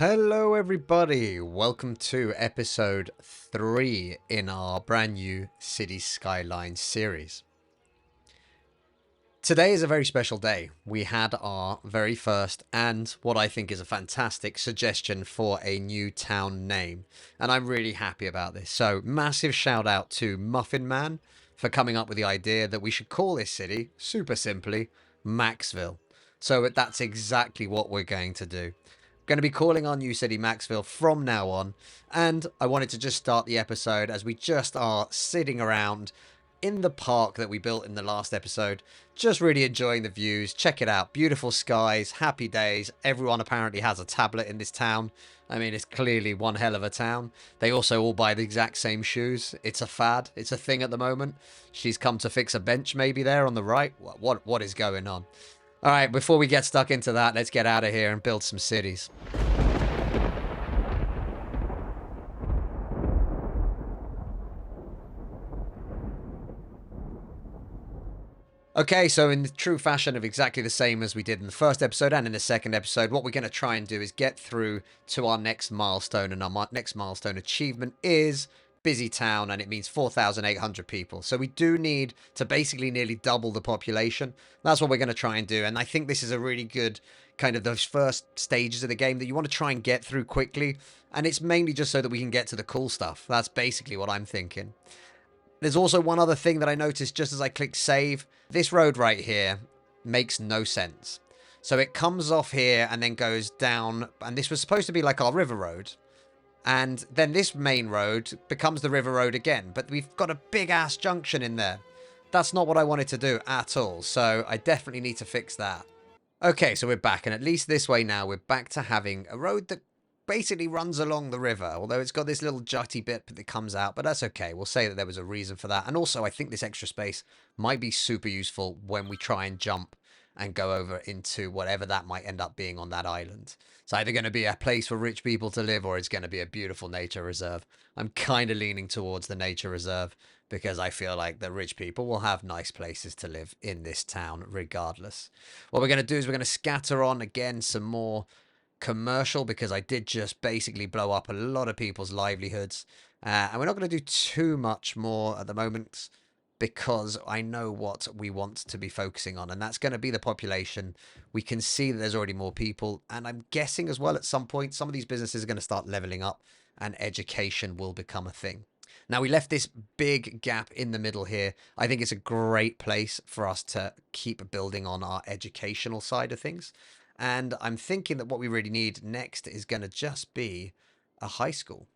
Hello, everybody. Welcome to episode 3 in our brand new City Skylines series. Today is a very special day. We had our very first and what I think is a fantastic suggestion for a new town name, and I'm really happy about this. So, massive shout out to Muffinman for coming up with the idea that we should call this city, super simply, Maxville. So, that's exactly what we're going to do. Going to be calling our new city Maxville from now on, and I wanted to just start the episode as we just are sitting around in the park that we built in the last episode, just really enjoying the views. Check it out, beautiful skies, happy days. Everyone apparently has a tablet in this town. I mean, it's clearly one hell of a town. They also all buy the exact same shoes. It's a fad, it's a thing at the moment. She's come to fix a bench maybe there on the right. What is going on? All right, before we get stuck into that, let's get out of here and build some cities. Okay, so in the true fashion of exactly the same as we did in the first episode and in the second episode, what we're going to try and do is get through to our next milestone, and our next milestone achievement is busy town, and it means 4,800 people. So we do need to basically nearly double the population. That's what we're going to try and do, and I think this is a really good kind of those first stages of the game that you want to try and get through quickly, and it's mainly just so that we can get to the cool stuff. That's basically what I'm thinking. There's also one other thing that I noticed just as I clicked save. This road right here makes no sense. So it comes off here and then goes down, and this was supposed to be like our river road. And then this main road becomes the river road again, but we've got a big ass junction in there. That's not what I wanted to do at all, so I definitely need to fix that. Okay, so we're back, and at least this way now, we're back to having a road that basically runs along the river, although it's got this little jutty bit that comes out, but that's okay. We'll say that there was a reason for that. And also, I think this extra space might be super useful when we try and jump and go over into whatever that might end up being on that island. It's either going to be a place for rich people to live or it's going to be a beautiful nature reserve. I'm kind of leaning towards the nature reserve because I feel like the rich people will have nice places to live in this town regardless. What we're going to do is we're going to scatter on again some more commercial because I did just basically blow up a lot of people's livelihoods. And we're not going to do too much more at the moment because I know what we want to be focusing on, and that's going to be the population. We can see that there's already more people, and I'm guessing as well at some point some of these businesses are going to start leveling up and education will become a thing. Now, we left this big gap in the middle here. I think it's a great place for us to keep building on our educational side of things. And I'm thinking that what we really need next is going to just be a high school.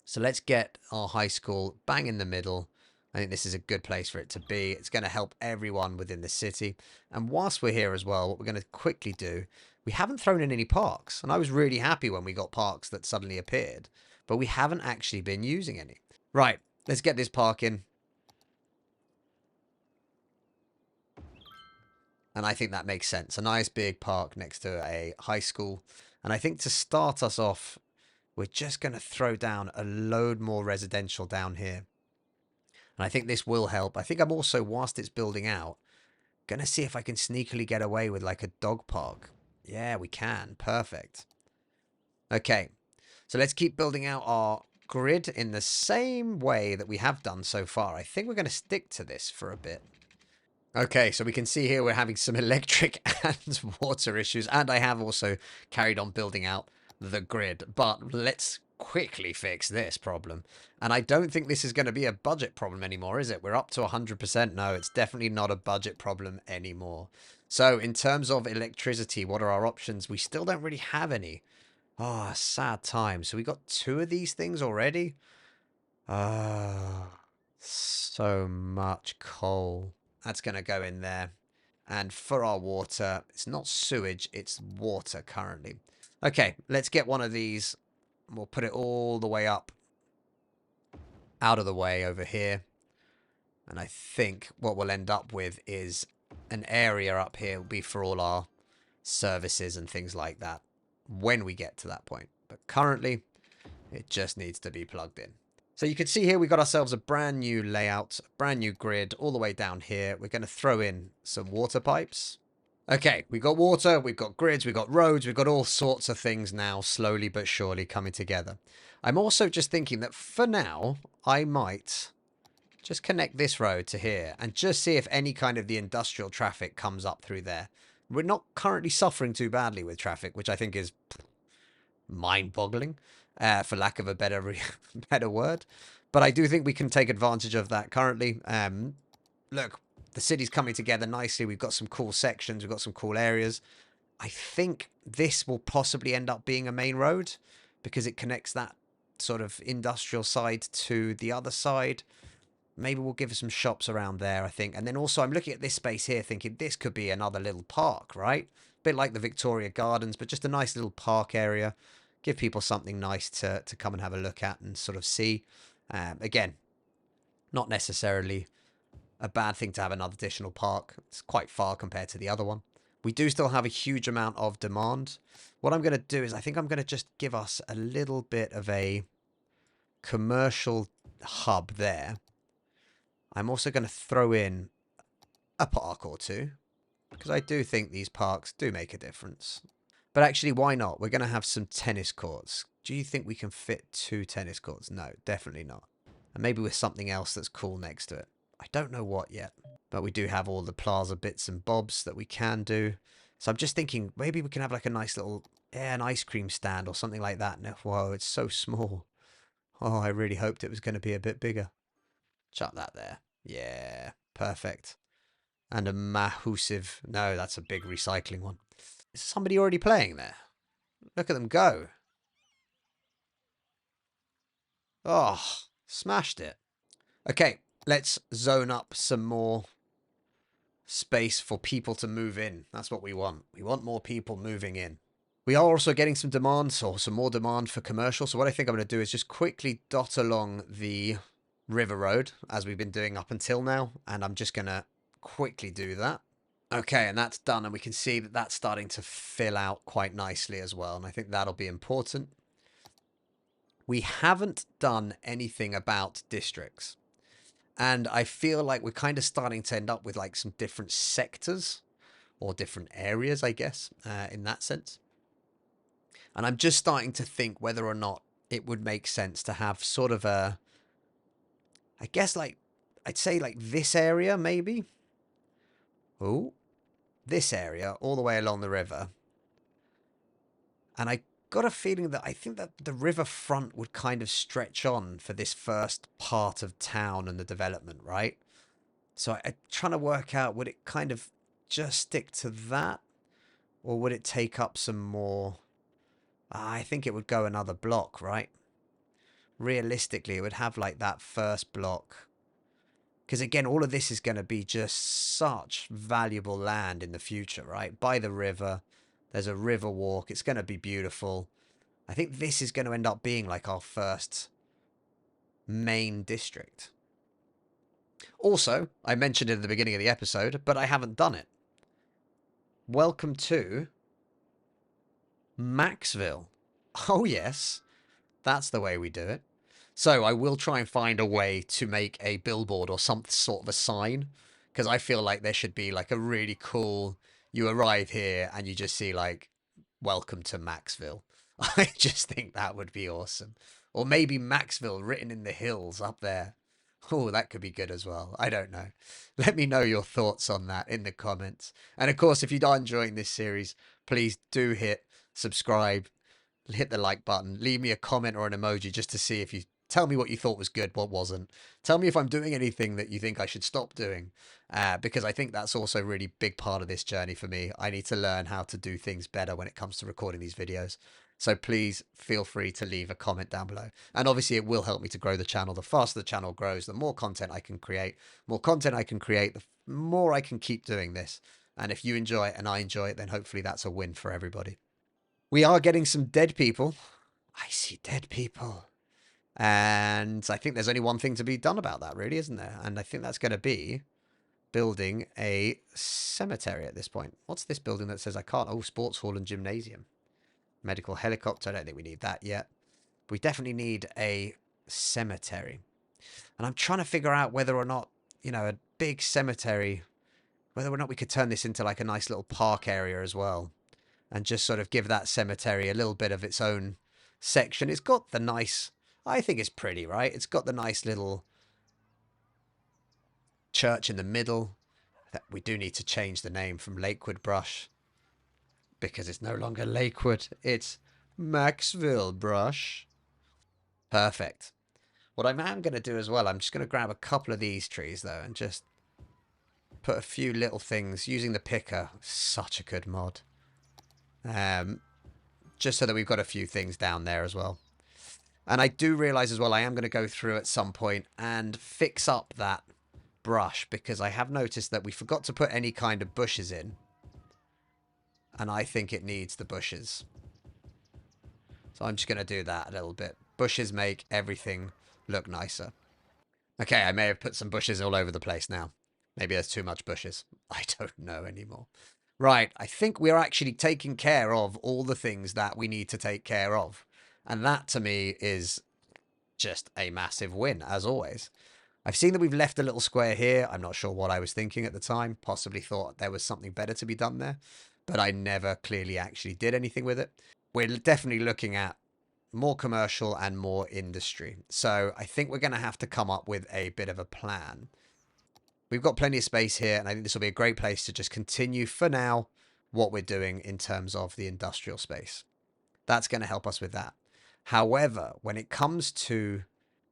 So let's get our high school bang in the middle. I think this is a good place for it to be. It's going to help everyone within the city. And whilst we're here as well, what we're going to quickly do, we haven't thrown in any parks. And I was really happy when we got parks that suddenly appeared, but we haven't actually been using any. Right, let's get this park in. And I think that makes sense. A nice big park next to a high school. And I think to start us off, we're just going to throw down a load more residential down here. And I think this will help. I think I'm also, whilst it's building out, going to see if I can sneakily get away with like a dog park. Yeah, we can. Perfect. Okay, so let's keep building out our grid in the same way that we have done so far. I think we're going to stick to this for a bit. Okay, so we can see here we're having some electric and water issues, and I have also carried on building out the grid, but let's quickly fix this problem. And I don't think this is going to be a budget problem anymore, is it? We're up to 100%. No, it's definitely not a budget problem anymore. So in terms of electricity, what are our options? We still don't really have any. Ah, oh, sad time. So we got 2 of these things already? Ah, so much coal. That's going to go in there. And for our water, it's not sewage, it's water currently. Okay, let's get one of these. We'll put it all the way up out of the way over here. And I think what we'll end up with is an area up here will be for all our services and things like that when we get to that point. But currently, it just needs to be plugged in. So you can see here we got ourselves a brand new layout, a brand new grid all the way down here. We're going to throw in some water pipes. Okay, we've got water, we've got grids, we've got roads, we've got all sorts of things now slowly but surely coming together. I'm also just thinking that for now, I might just connect this road to here and just see if any kind of the industrial traffic comes up through there. We're not currently suffering too badly with traffic, which I think is mind-boggling, for lack of a better word. But I do think we can take advantage of that currently. Look, the city's coming together nicely. We've got some cool sections. We've got some cool areas. I think this will possibly end up being a main road because it connects that sort of industrial side to the other side. Maybe we'll give us some shops around there, I think. And then also I'm looking at this space here thinking this could be another little park, right? A bit like the Victoria Gardens, but just a nice little park area. Give people something nice to come and have a look at and sort of see. Again, not necessarily a bad thing to have another additional park. It's quite far compared to the other one. We do still have a huge amount of demand. What I'm going to do is I think I'm going to just give us a little bit of a commercial hub there. I'm also going to throw in a park or two because I do think these parks do make a difference. But actually, why not? We're going to have some tennis courts. Do you think we can fit 2 tennis courts? No, definitely not. And maybe with something else that's cool next to it. I don't know what yet. But we do have all the plaza bits and bobs that we can do. So I'm just thinking maybe we can have like a nice little, an ice cream stand or something like that. No, whoa, it's so small. Oh, I really hoped it was going to be a bit bigger. Chuck that there. Yeah, perfect. And a Mahusive. No, that's a big recycling one. Is somebody already playing there? Look at them go. Oh, smashed it. Okay, let's zone up some more space for people to move in. That's what we want. We want more people moving in. We are also getting some demand, or some more demand for commercial. So what I think I'm going to do is just quickly dot along the river road as we've been doing up until now. And I'm just going to quickly do that. Okay, and that's done. And we can see that that's starting to fill out quite nicely as well. And I think that'll be important. We haven't done anything about districts. And I feel like we're kind of starting to end up with like some different sectors or different areas, I guess, in that sense. And I'm just starting to think whether or not it would make sense to have sort of a, I guess like, I'd say like this area maybe. Oh, this area all the way along the river. And I got a feeling that I think that the riverfront would kind of stretch on for this first part of town and the development, right? So I'm trying to work out, would it kind of just stick to that? Or would it take up some more? I think it would go another block, right? Realistically, it would have like that first block. Because again, all of this is going to be just such valuable land in the future, right? By the river, there's a river walk. It's going to be beautiful. I think this is going to end up being like our first main district. Also, I mentioned it at the beginning of the episode, but I haven't done it. Welcome to Maxville. Oh, yes. That's the way we do it. So I will try and find a way to make a billboard or some sort of a sign, because I feel like there should be like a really cool, you arrive here and you just see like, welcome to Maxville. I just think that would be awesome. Or maybe Maxville written in the hills up there. Oh, that could be good as well. I don't know. Let me know your thoughts on that in the comments. And of course, if you are enjoying this series, please do hit subscribe, hit the like button, leave me a comment or an emoji just to see if you tell me what you thought was good, what wasn't. Tell me if I'm doing anything that you think I should stop doing, because I think that's also a really big part of this journey for me. I need to learn how to do things better when it comes to recording these videos. So please feel free to leave a comment down below. And obviously it will help me to grow the channel. The faster the channel grows, the more content I can create. More content I can create, the more I can keep doing this. And if you enjoy it and I enjoy it, then hopefully that's a win for everybody. We are getting some dead people. I see dead people. And I think there's only one thing to be done about that, really, isn't there? And I think that's going to be building a cemetery at this point. What's this building that says I can't? Oh, sports hall and gymnasium. Medical helicopter. I don't think we need that yet. We definitely need a cemetery. And I'm trying to figure out whether or not, a big cemetery whether or not we could turn this into like a nice little park area as well, and just sort of give that cemetery a little bit of its own section. It's got the nice, I think it's pretty, right? It's got the nice little church in the middle. That we do need to change the name from Lakewood Brush because it's no longer Lakewood. It's Maxville Brush. Perfect. What I am going to do as well, I'm just going to grab a couple of these trees though and just put a few little things using the picker. Such a good mod. Just so that we've got a few things down there as well. And I do realize as well, I am going to go through at some point and fix up that brush because I have noticed that we forgot to put any kind of bushes in. And I think it needs the bushes. So I'm just going to do that a little bit. Bushes make everything look nicer. Okay, I may have put some bushes all over the place now. Maybe there's too much bushes. I don't know anymore. Right, I think we're actually taking care of all the things that we need to take care of. And that to me is just a massive win, as always. I've seen that we've left a little square here. I'm not sure what I was thinking at the time. Possibly thought there was something better to be done there. But I never clearly actually did anything with it. We're definitely looking at more commercial and more industry. So I think we're going to have to come up with a bit of a plan. We've got plenty of space here, and I think this will be a great place to just continue for now what we're doing in terms of the industrial space. That's going to help us with that. However, when it comes to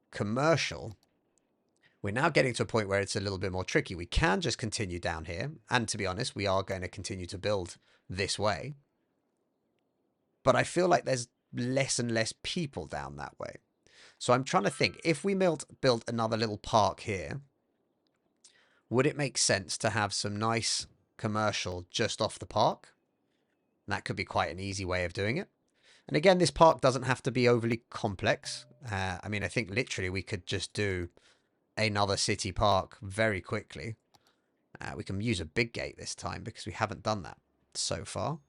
commercial, we're now getting to a point where it's a little bit more tricky. We can just continue down here, and to be honest, we are going to continue to build this way. But I feel like there's less and less people down that way. So I'm trying to think, if we built another little park here, would it make sense to have some nice commercial just off the park? And that could be quite an easy way of doing it. And again, this park doesn't have to be overly complex. I mean, I think literally we could just do another city park very quickly. We can use a big gate this time because we haven't done that so far.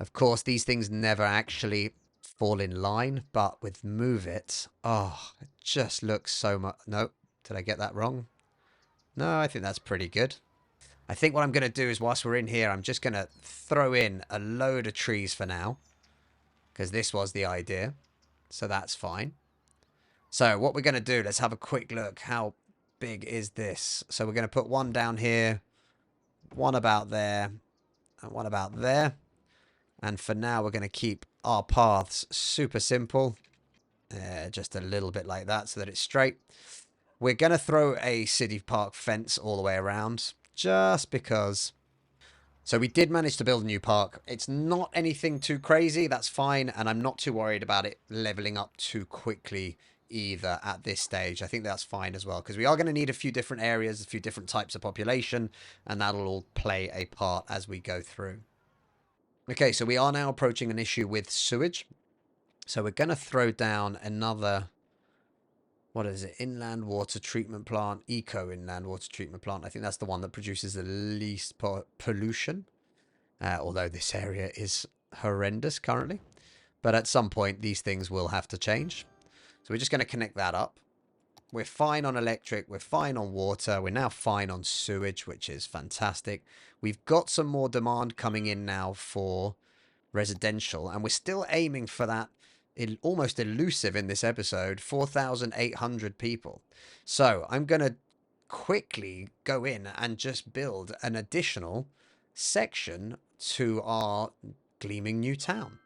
Of course, these things never actually fall in line, but with Move It, oh, it just looks so much... Nope, did I get that wrong? No, I think that's pretty good. I think what I'm going to do is whilst we're in here, I'm just going to throw in a load of trees for now. Because this was the idea. So that's fine. So what we're going to do, let's have a quick look. How big is this? So we're going to put one down here. One about there. And one about there. And for now, we're going to keep our paths super simple. Just a little bit like that so that it's straight. We're going to throw a city park fence all the way around. Just because. So we did manage to build a new park. It's not anything too crazy. That's fine. And I'm not too worried about it leveling up too quickly either at this stage. I think that's fine as well. Because we are going to need a few different areas, a few different types of population. And that'll all play a part as we go through. Okay, so we are now approaching an issue with sewage. So we're going to throw down another... What is it? Inland water treatment plant. Eco inland water treatment plant. I think that's the one that produces the least pollution. Although this area is horrendous currently. But at some point, these things will have to change. So we're just going to connect that up. We're fine on electric. We're fine on water. We're now fine on sewage, which is fantastic. We've got some more demand coming in now for residential. And we're still aiming for that almost elusive in this episode, 4,800 people. So I'm going to quickly go in and just build an additional section to our gleaming new town.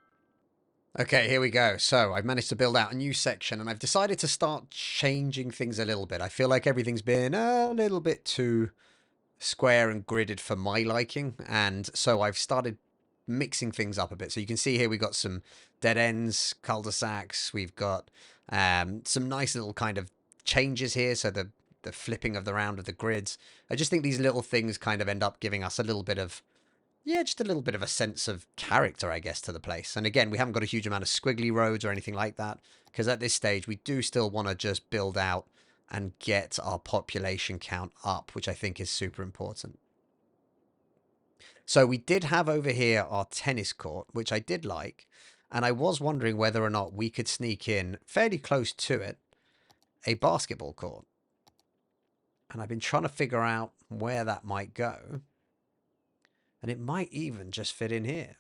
Okay, here we go. So I've managed to build out a new section and I've decided to start changing things a little bit. I feel like everything's been a little bit too square and gridded for my liking. And so I've started mixing things up a bit. So you can see here we've got some dead ends, cul-de-sacs. We've got some nice little kind of changes here. So the flipping of the round of the grids. I just think these little things kind of end up giving us a little bit of, yeah, just a little bit of a sense of character, I guess, to the place. And again, we haven't got a huge amount of squiggly roads or anything like that. Because at this stage, we do still want to just build out and get our population count up, which I think is super important. So we did have over here our tennis court, which I did like. And I was wondering whether or not we could sneak in fairly close to it a basketball court. And I've been trying to figure out where that might go. And it might even just fit in here.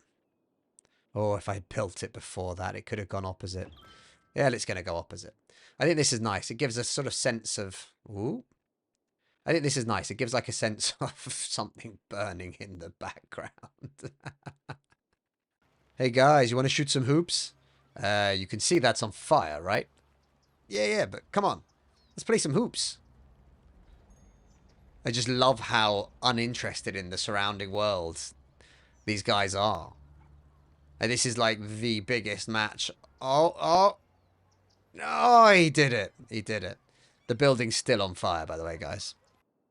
Or if I built it before that, it could have gone opposite. Yeah, it's going to go opposite. I think this is nice. It gives a sort of sense of... Ooh. I think this is nice. It gives like a sense of something burning in the background. Hey guys, you want to shoot some hoops? You can see that's on fire, right? Yeah, but come on. Let's play some hoops. I just love how uninterested in the surrounding world these guys are. And this is like the biggest match. Oh, he did it. He did it. The building's still on fire, by the way, guys.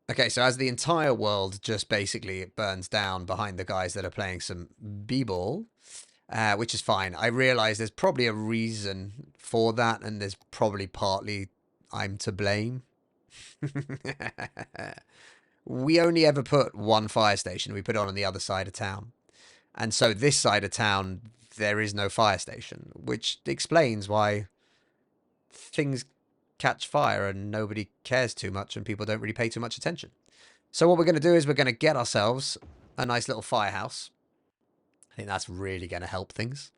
Okay, so as the entire world just basically burns down behind the guys that are playing some b-ball, which is fine. I realize there's probably a reason for that, and there's probably partly I'm to blame. We only ever put one fire station. We put it on the other side of town. And so this side of town, there is no fire station, which explains why things catch fire and nobody cares too much and people don't really pay too much attention. So what we're going to do is we're going to get ourselves a nice little firehouse. I think that's really going to help things.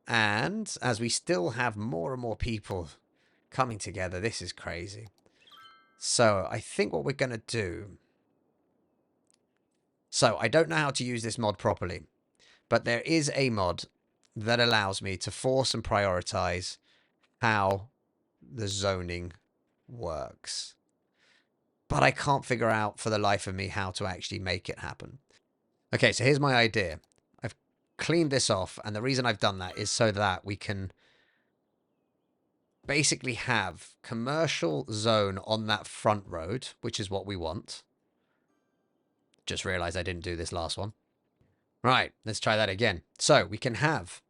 And as we still have more and more people coming together, this is crazy. So I think what we're going to do... So I don't know how to use this mod properly, but there is a mod that allows me to force and prioritize how the zoning works. But I can't figure out for the life of me how to actually make it happen. Okay, so here's my idea. I've cleaned this off, and the reason I've done that is so that we can basically have commercial zone on that front road, which is what we want. Just realized I didn't do this last one. Right, let's try that again. So we can have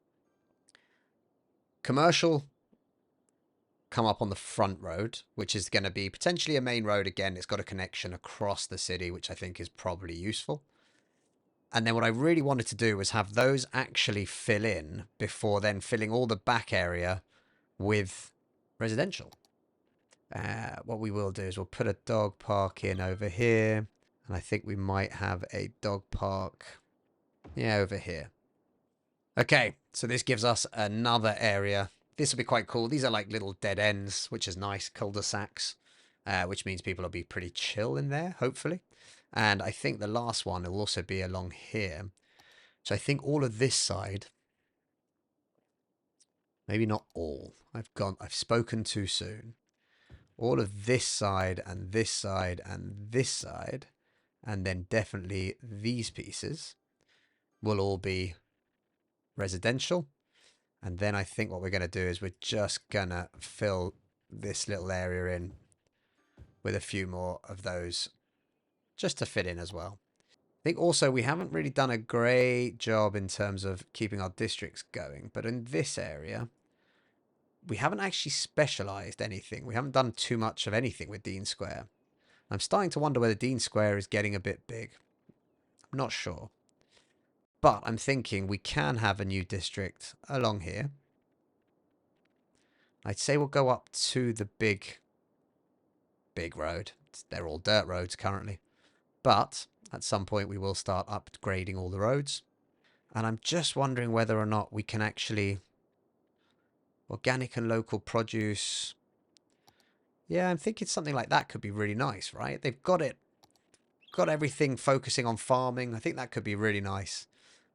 commercial come up on the front road, which is going to be potentially a main road again. It's got a connection across the city, which I think is probably useful. And then what I really wanted to do was have those actually fill in before then filling all the back area with residential. What we will do is we'll put a dog park in over here. And I think we might have a dog park, yeah, over here. Okay, so this gives us another area. This will be quite cool. These are like little dead ends, which is nice, cul-de-sacs, which means people will be pretty chill in there, hopefully. And I think the last one will also be along here. So I think all of this side, maybe not all. I've spoken too soon. All of this side and this side and this side, and then definitely these pieces will all be residential. And then I think what we're going to do is we're just going to fill this little area in with a few more of those just to fit in as well. I think also we haven't really done a great job in terms of keeping our districts going. But in this area, we haven't actually specialized anything. We haven't done too much of anything with Dean Square. I'm starting to wonder whether Dean Square is getting a bit big. I'm not sure. But I'm thinking we can have a new district along here. I'd say we'll go up to the big road. They're all dirt roads currently. But at some point we will start upgrading all the roads. And I'm just wondering whether or not we can actually... Organic and local produce. Yeah, I'm thinking something like that could be really nice, right? They've got everything focusing on farming. I think that could be really nice.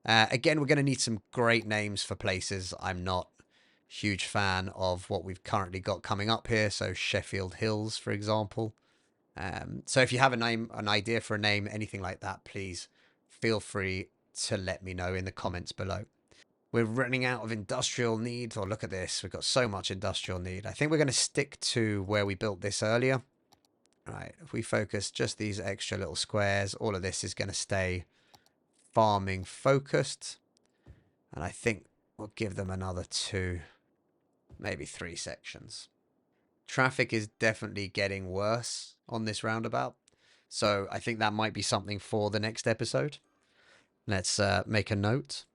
Again, we're going to need some great names for places. I'm not a huge fan of what we've currently got coming up here. So Sheffield Hills, for example. So if you have a name, an idea for a name, anything like that, please feel free to let me know in the comments below. We're running out of industrial need. Oh, look at this. We've got so much industrial need. I think we're going to stick to where we built this earlier. Right, if we focus just these extra little squares, all of this is going to stay farming focused. And I think we'll give them another 2, maybe 3 sections. Traffic is definitely getting worse on this roundabout. So I think that might be something for the next episode. Let's make a note.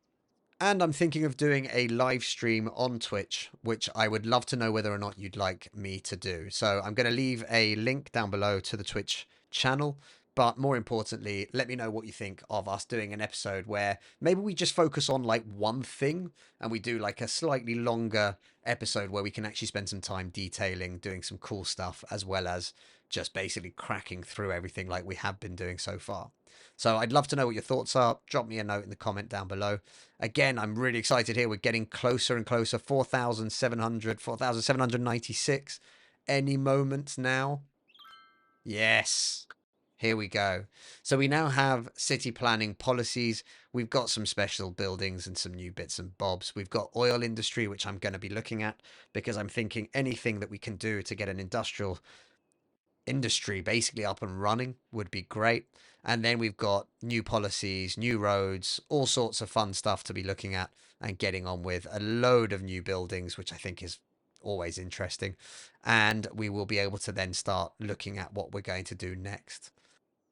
And I'm thinking of doing a live stream on Twitch, which I would love to know whether or not you'd like me to do. So I'm going to leave a link down below to the Twitch channel. But more importantly, let me know what you think of us doing an episode where maybe we just focus on like one thing and we do like a slightly longer episode where we can actually spend some time detailing, doing some cool stuff, as well as just basically cracking through everything like we have been doing so far. So I'd love to know what your thoughts are. Drop me a note in the comment down below. Again, I'm really excited here. We're getting closer and closer. 4,796. Any moment now. Yes. Here we go. So we now have city planning policies. We've got some special buildings and some new bits and bobs. We've got oil industry, which I'm going to be looking at because I'm thinking anything that we can do to get an industrial industry basically up and running would be great. And then we've got new policies, new roads, all sorts of fun stuff to be looking at and getting on with. A load of new buildings, which I think is always interesting. And we will be able to then start looking at what we're going to do next.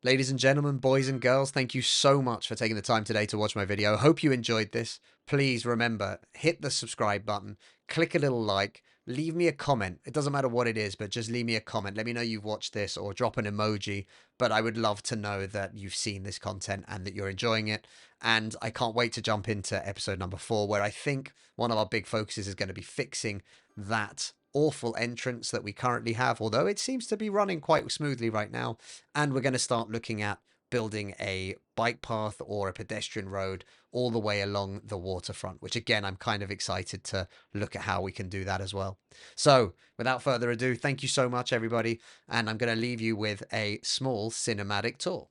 Ladies and gentlemen, boys and girls, thank you so much for taking the time today to watch my video. Hope you enjoyed this. Please remember, hit the subscribe button, click a little like, leave me a comment. It doesn't matter what it is, but just leave me a comment. Let me know you've watched this or drop an emoji. But I would love to know that you've seen this content and that you're enjoying it. And I can't wait to jump into episode number 4, where I think one of our big focuses is going to be fixing that awful entrance that we currently have, although it seems to be running quite smoothly right now. And we're going to start looking at building a bike path or a pedestrian road all the way along the waterfront, which again, I'm kind of excited to look at how we can do that as well. So without further ado, thank you so much, everybody. And I'm going to leave you with a small cinematic tour.